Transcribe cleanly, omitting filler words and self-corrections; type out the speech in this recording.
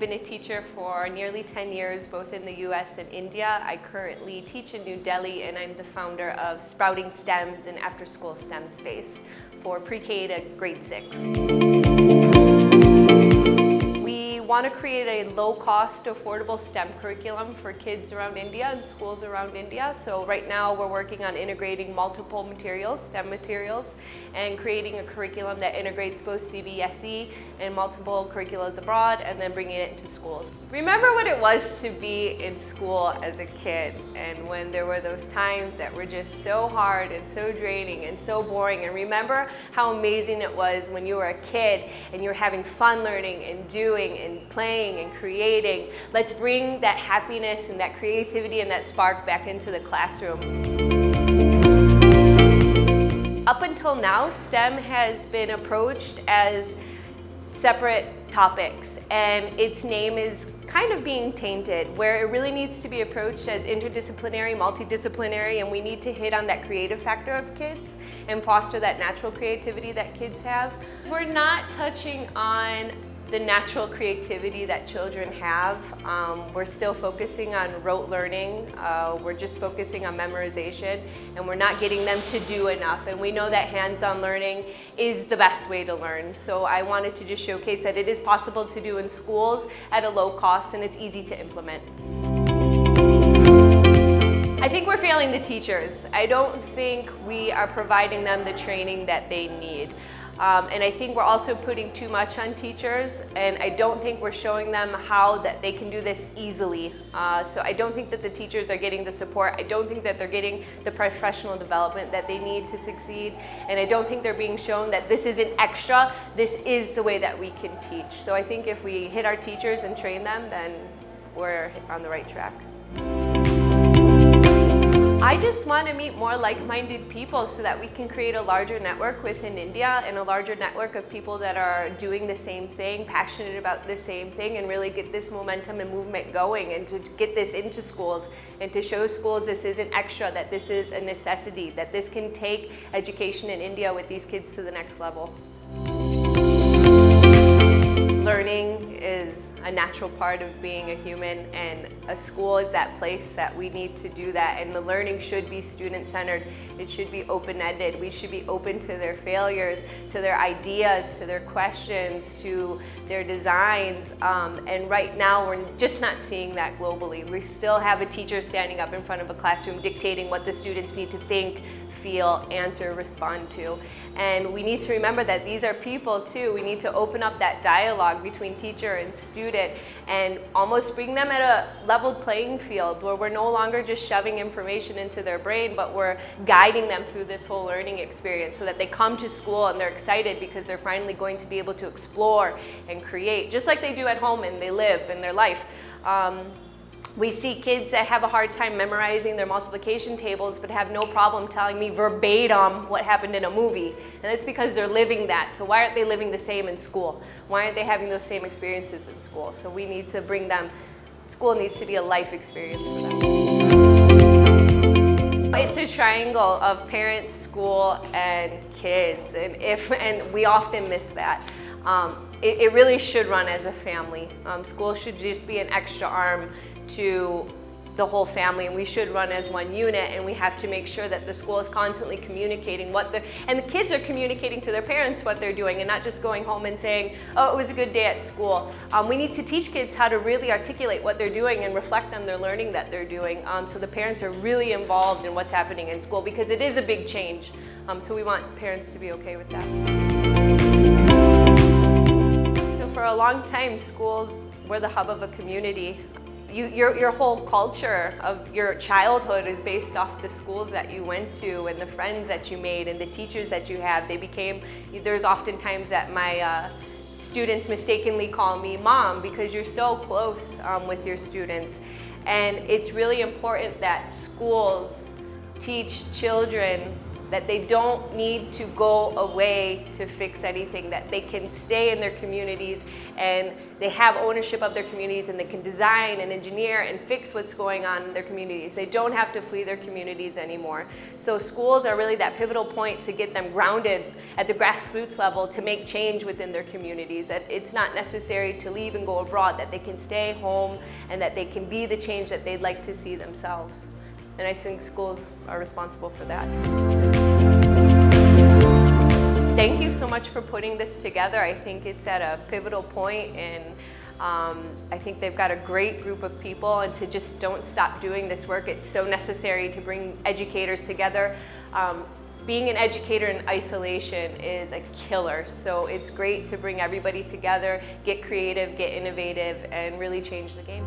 been a teacher for nearly 10 years, both in the US and India. I currently teach in New Delhi, and I'm the founder of Sprouting STEMs, an after-school STEM space for pre-K to grade 6. We want to create a low-cost, affordable STEM curriculum for kids around India and schools around India. So right now we're working on integrating multiple materials, STEM materials, and creating a curriculum that integrates both CBSE and multiple curriculums abroad, and then bringing it into schools. Remember what it was to be in school as a kid, and when there were those times that were just so hard and so draining and so boring, and remember how amazing it was when you were a kid and you were having fun learning and doing and playing and creating. Let's bring that happiness and that creativity and that spark back into the classroom. Up until now, STEM has been approached as separate topics, and its name is kind of being tainted, where it really needs to be approached as interdisciplinary, multidisciplinary, and we need to hit on that creative factor of kids and foster that natural creativity that kids have. We're not touching on the natural creativity that children have. We're still focusing on rote learning. We're just focusing on memorization, and we're not getting them to do enough. And we know that hands-on learning is the best way to learn. So I wanted to just showcase that it is possible to do in schools at a low cost, and it's easy to implement. I think we're failing the teachers. I don't think we are providing them the training that they need. And I think we're also putting too much on teachers, and I don't think we're showing them how that they can do this easily. So I don't think that the teachers are getting the support. I don't think that they're getting the professional development that they need to succeed. And I don't think they're being shown that this isn't extra, this is the way that we can teach. So I think if we hit our teachers and train them, then we're on the right track. I just want to meet more like-minded people so that we can create a larger network within India and a larger network of people that are doing the same thing, passionate about the same thing, and really get this momentum and movement going, and to get this into schools and to show schools this isn't extra, that this is a necessity, that this can take education in India with these kids to the next level. Learning is a natural part of being a human, and a school is that place that we need to do that, and the learning should be student-centered. It should be open-ended. We should be open to their failures, to their ideas, to their questions, to their designs, and right now we're just not seeing that globally. We still have a teacher standing up in front of a classroom dictating what the students need to think, feel, answer, respond to, and we need to remember that these are people too. We need to open up that dialogue between teacher and student and almost bring them at a leveled playing field where we're no longer just shoving information into their brain, but we're guiding them through this whole learning experience so that they come to school and they're excited because they're finally going to be able to explore and create, just like they do at home and they live in their life. We see kids that have a hard time memorizing their multiplication tables but have no problem telling me verbatim what happened in a movie. And that's because they're living that. So why aren't they living the same in school? Why aren't they having those same experiences in school? So we need to bring them, school needs to be a life experience for them. It's a triangle of parents, school, and kids, and we often miss that. It really should run as a family. School should just be an extra arm to the whole family, and we should run as one unit, and we have to make sure that the school is constantly communicating and the kids are communicating to their parents what they're doing, and not just going home and saying, oh, it was a good day at school. We need to teach kids how to really articulate what they're doing and reflect on their learning that they're doing, so the parents are really involved in what's happening in school, because it is a big change. So we want parents to be okay with that. So for a long time, schools were the hub of a community. Your whole culture of your childhood is based off the schools that you went to and the friends that you made and the teachers that you have. There's often times that my students mistakenly call me mom because you're so close with your students. And it's really important that schools teach children that they don't need to go away to fix anything, that they can stay in their communities and they have ownership of their communities and they can design and engineer and fix what's going on in their communities. They don't have to flee their communities anymore. So schools are really that pivotal point to get them grounded at the grassroots level to make change within their communities, that it's not necessary to leave and go abroad, that they can stay home and that they can be the change that they'd like to see themselves. And I think schools are responsible for that. Thank you so much for putting this together. I think it's at a pivotal point, and I think they've got a great group of people, and to just don't stop doing this work. It's so necessary to bring educators together. Being an educator in isolation is a killer, so it's great to bring everybody together, get creative, get innovative, and really change the game.